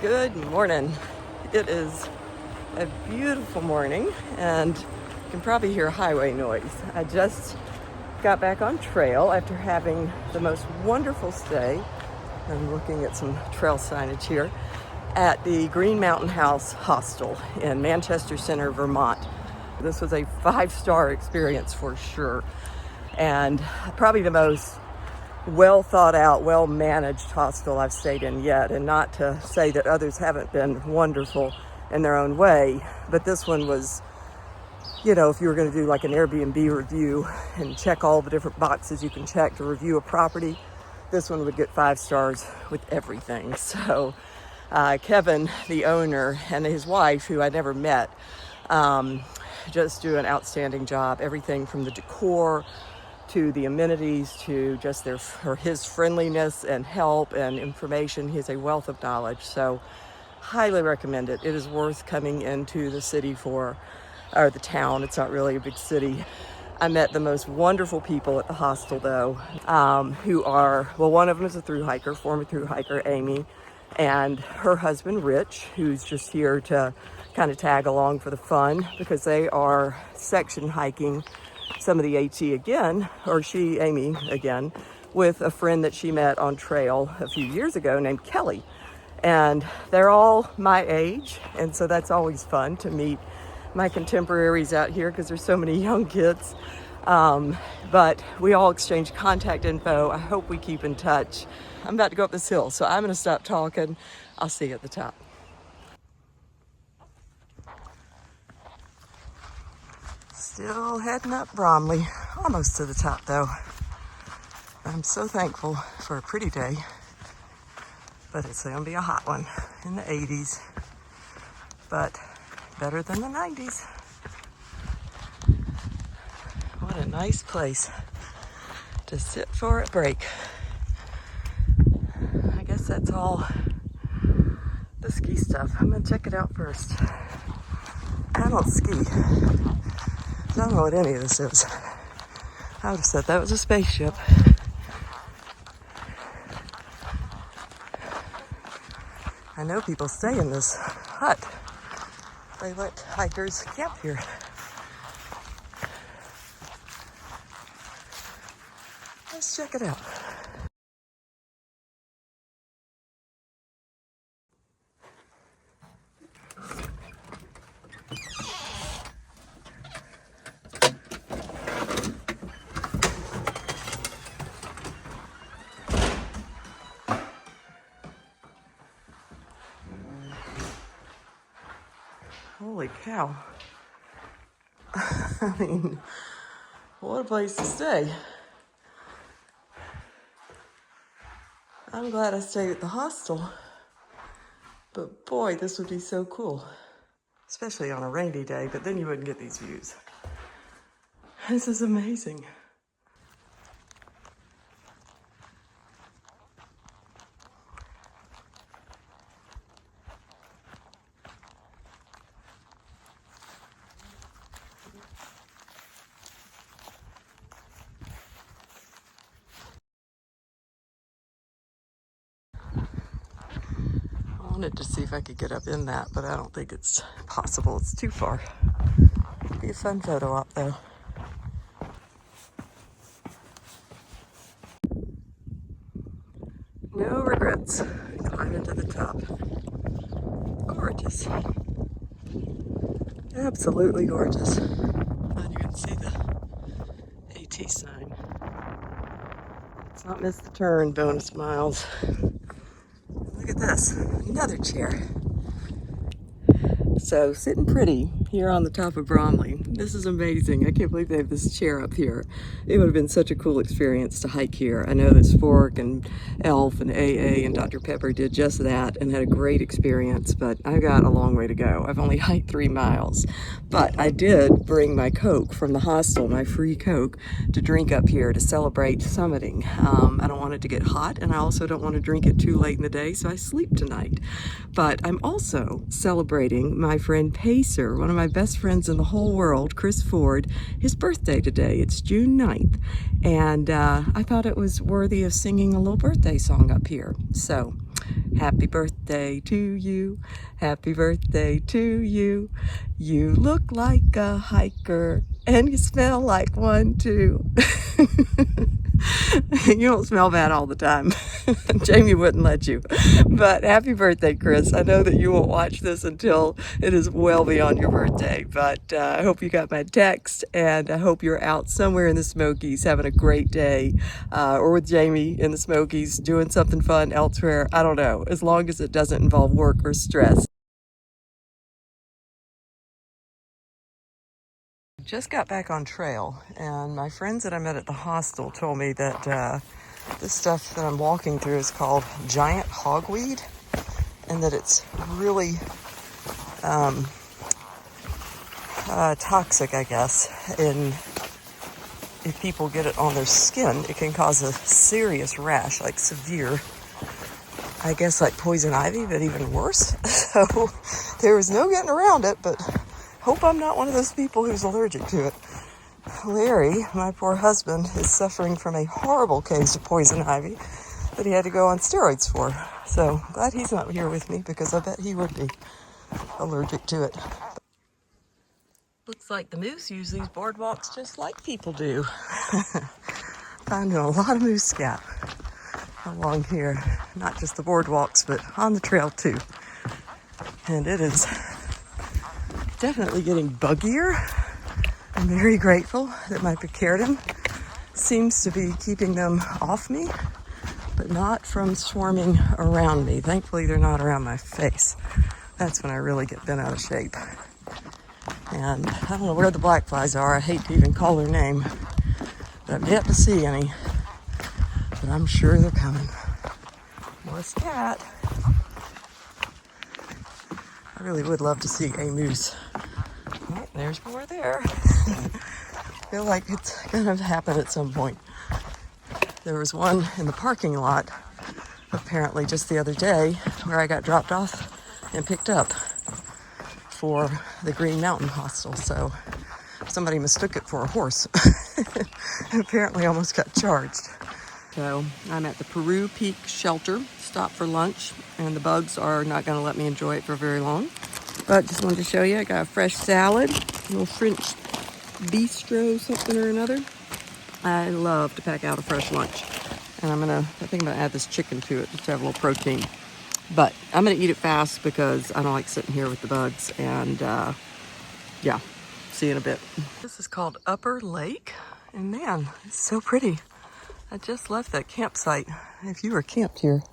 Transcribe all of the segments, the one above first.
Good morning. It is a beautiful morning and you can probably hear highway noise. I just got back on trail after having the most wonderful stay. I'm looking at some trail signage here at the Green Mountain House hostel in Manchester Center, Vermont. This was a 5-star experience for sure, and probably the most well thought out, well managed hostel I've stayed in yet. And not to say that others haven't been wonderful in their own way, but this one was, if you were going to do like an Airbnb review and check all the different boxes you can check to review a property, this one would get 5 stars with everything. So Kevin, the owner, and his wife, who I never met, just do an outstanding job. Everything from the decor to the amenities to just his friendliness and help and information. He's a wealth of knowledge, so highly recommend it. It is worth coming into the city or the town. It's not really a big city. I met the most wonderful people at the hostel though, who are, well, one of them is a thru hiker, former thru hiker, Amy, and her husband, Rich, who's just here to kind of tag along for the fun because they are section hiking some of the AT again, or Amy again, with a friend that she met on trail a few years ago named Kelly. And they're all my age, and so that's always fun to meet my contemporaries out here because there's so many young kids. But we all exchange contact info. I hope we keep in touch. I'm about to go up this hill, so I'm going to stop talking. I'll see you at the top. Still heading up Bromley, almost to the top though. I'm so thankful for a pretty day, but it's gonna be a hot one in the 80s, but better than the 90s. What a nice place to sit for a break. I guess that's all the ski stuff. I'm gonna check it out first. I don't ski. I don't know what any of this is. I would have said that was a spaceship. I know people stay in this hut. They let hikers camp here. Let's check it out. Holy cow. I mean, what a place to stay. I'm glad I stayed at the hostel, but boy, this would be so cool, especially on a rainy day, but then you wouldn't get these views. This is amazing. I wanted to see if I could get up in that, but I don't think it's possible. It's too far. It'd be a fun photo op though. No regrets. Climbing to the top. Gorgeous. Absolutely gorgeous. And you can see the AT sign. Let's not miss the turn, bonus miles. Look at this, another chair. So sitting pretty here on the top of Bromley. This is amazing. I can't believe they have this chair up here. It would have been such a cool experience to hike here. I know that Spork and Elf and AA and Dr. Pepper did just that and had a great experience, but I've got a long way to go. I've only hiked 3 miles, but I did bring my Coke from the hostel, my free Coke, to drink up here to celebrate summiting. I don't want it to get hot, and I also don't want to drink it too late in the day, so I sleep tonight. But I'm also celebrating my friend Pacer, one of my best friends in the whole world, Chris Ford, his birthday today. It's June 9th, and I thought it was worthy of singing a little birthday song up here. So Happy birthday to you. Happy birthday to you. You look like a hiker and you smell like one too. You don't smell bad all the time. Jamie wouldn't let you. But happy birthday, Chris. I know that you won't watch this until it is well beyond your birthday. But I hope you got my text, and I hope you're out somewhere in the Smokies having a great day, or with Jamie in the Smokies doing something fun elsewhere. I don't know, as long as it doesn't involve work or stress. Just got back on trail, and my friends that I met at the hostel told me that this stuff that I'm walking through is called giant hogweed, and that it's really toxic, I guess. And if people get it on their skin, it can cause a serious rash, like severe, I guess like poison ivy, but even worse. So there was no getting around it, but hope I'm not one of those people who's allergic to it. Larry, my poor husband, is suffering from a horrible case of poison ivy that he had to go on steroids for. So glad he's not here with me, because I bet he would be allergic to it. Looks like the moose use these boardwalks just like people do. Finding a lot of moose scat along here. Not just the boardwalks, but on the trail too. And it is definitely getting buggier. I'm very grateful that my picaridin seems to be keeping them off me, but not from swarming around me. Thankfully, they're not around my face. That's when I really get bent out of shape. And I don't know where the black flies are. I hate to even call their name, but I've yet to see any. But I'm sure they're coming. More scat. I really would love to see a moose. Oh, there's more there. I feel like it's gonna happen at some point. There was one in the parking lot, apparently just the other day, where I got dropped off and picked up for the Green Mountain hostel. So somebody mistook it for a horse and apparently almost got charged. So I'm at the Peru Peak Shelter, stopped for lunch, and the bugs are not going to let me enjoy it for very long. But just wanted to show you, I got a fresh salad, a little French bistro something or another. I love to pack out a fresh lunch. And I think I'm gonna add this chicken to it just to have a little protein. But I'm gonna eat it fast because I don't like sitting here with the bugs. And yeah, see you in a bit. This is called Upper Lake. And man, it's so pretty. I just left that campsite. If you were camped here,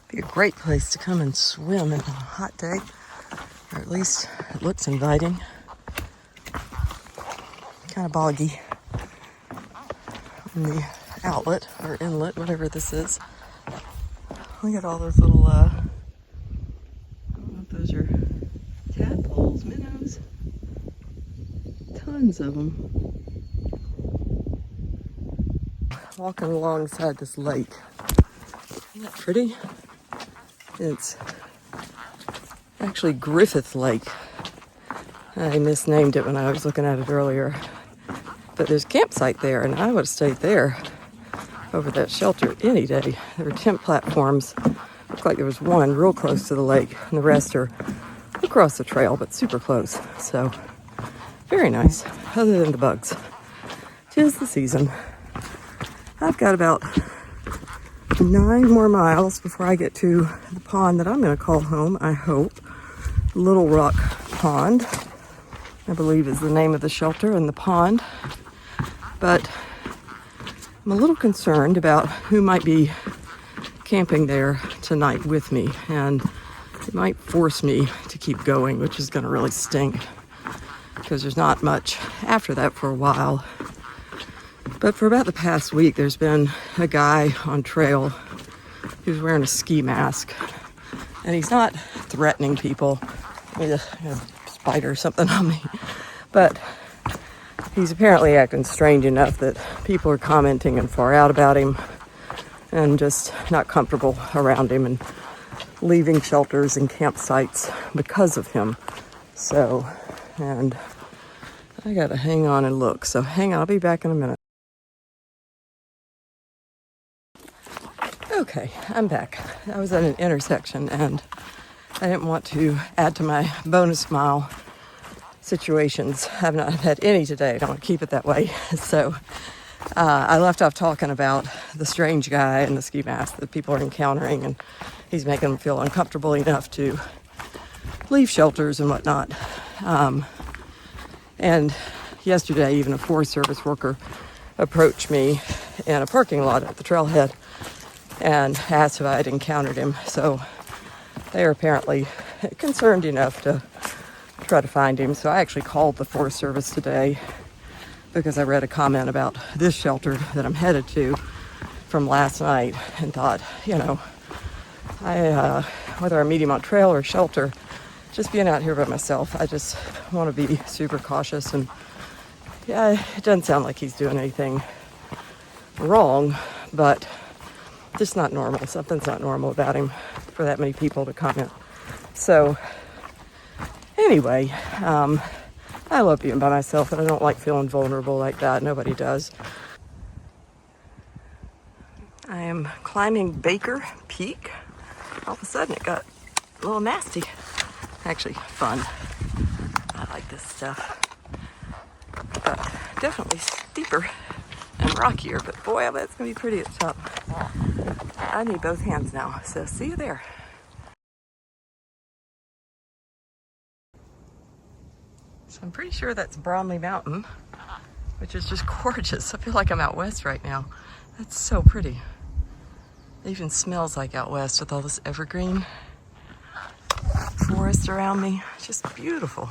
it'd be a great place to come and swim in a hot day. Or at least it looks inviting. Kind of boggy in the outlet or inlet, whatever this is. Look at all those little, I don't know if those are tadpoles, minnows. Tons of them. Walking alongside this lake. Isn't that pretty? It's actually Griffith Lake. I misnamed it when I was looking at it earlier. But there's a campsite there, and I would have stayed there over that shelter any day. There were tent platforms. Looked like there was one real close to the lake, and the rest are across the trail, but super close. So, very nice, other than the bugs. 'Tis the season. I've got about 9 more miles before I get to the pond that I'm going to call home, I hope. Little Rock Pond, I believe is the name of the shelter and the pond. But I'm a little concerned about who might be camping there tonight with me, and it might force me to keep going, which is going to really stink because there's not much after that for a while. But for about the past week, there's been a guy on trail who's wearing a ski mask, and he's not threatening people with a spider or something on me, but he's apparently acting strange enough that people are commenting and far out about him and just not comfortable around him and leaving shelters and campsites because of him. So, and I gotta hang on and look. So hang on, I'll be back in a minute. Okay, Okay, I'm back. I was at an intersection and I didn't want to add to my bonus mile situations. I've not had any today. I don't want to keep it that way. So I left off talking about the strange guy in the ski mask that people are encountering, and he's making them feel uncomfortable enough to leave shelters and whatnot. And yesterday, even a Forest Service worker approached me in a parking lot at the trailhead and asked if I had encountered him. So they are apparently concerned enough to try to find him. So I actually called the Forest Service today because I read a comment about this shelter that I'm headed to from last night and thought, whether I'm meeting on trail or shelter, just being out here by myself, I just want to be super cautious. And yeah, it doesn't sound like he's doing anything wrong, but just not normal. Something's not normal about him for that many people to comment. So anyway, I love being by myself, and I don't like feeling vulnerable like that. Nobody does. I am climbing Baker Peak. All of a sudden it got a little nasty. Actually fun. I like this stuff. But definitely steeper and rockier, but boy, I bet it's gonna be pretty at the top. I need both hands now, so see you there. So I'm pretty sure that's Bromley Mountain, which is just gorgeous. I feel like I'm out west right now. That's so pretty. It even smells like out west with all this evergreen forest around me. It's just beautiful.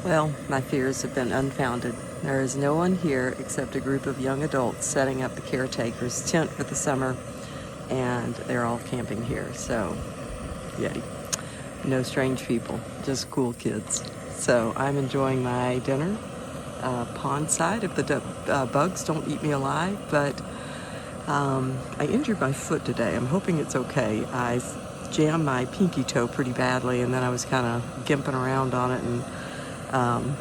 Well, my fears have been unfounded. There is no one here except a group of young adults setting up the caretaker's tent for the summer, and they're all camping here, so yay. No strange people, just cool kids. So I'm enjoying my dinner pond side if the bugs don't eat me alive, but I injured my foot today. I'm hoping it's okay. I jammed my pinky toe pretty badly, and then I was kind of gimping around on it and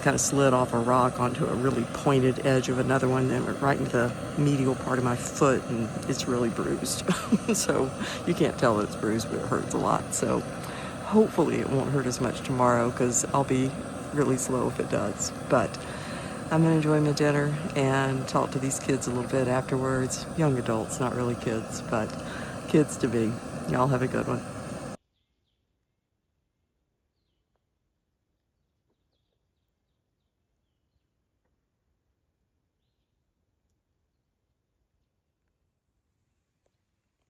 kind of slid off a rock onto a really pointed edge of another one and went right into the medial part of my foot, and it's really bruised. So you can't tell that it's bruised, but it hurts a lot. So hopefully it won't hurt as much tomorrow, because I'll be really slow if it does. But I'm gonna enjoy my dinner and talk to these kids a little bit afterwards. Young adults, not really kids, but kids to be. Y'all have a good one.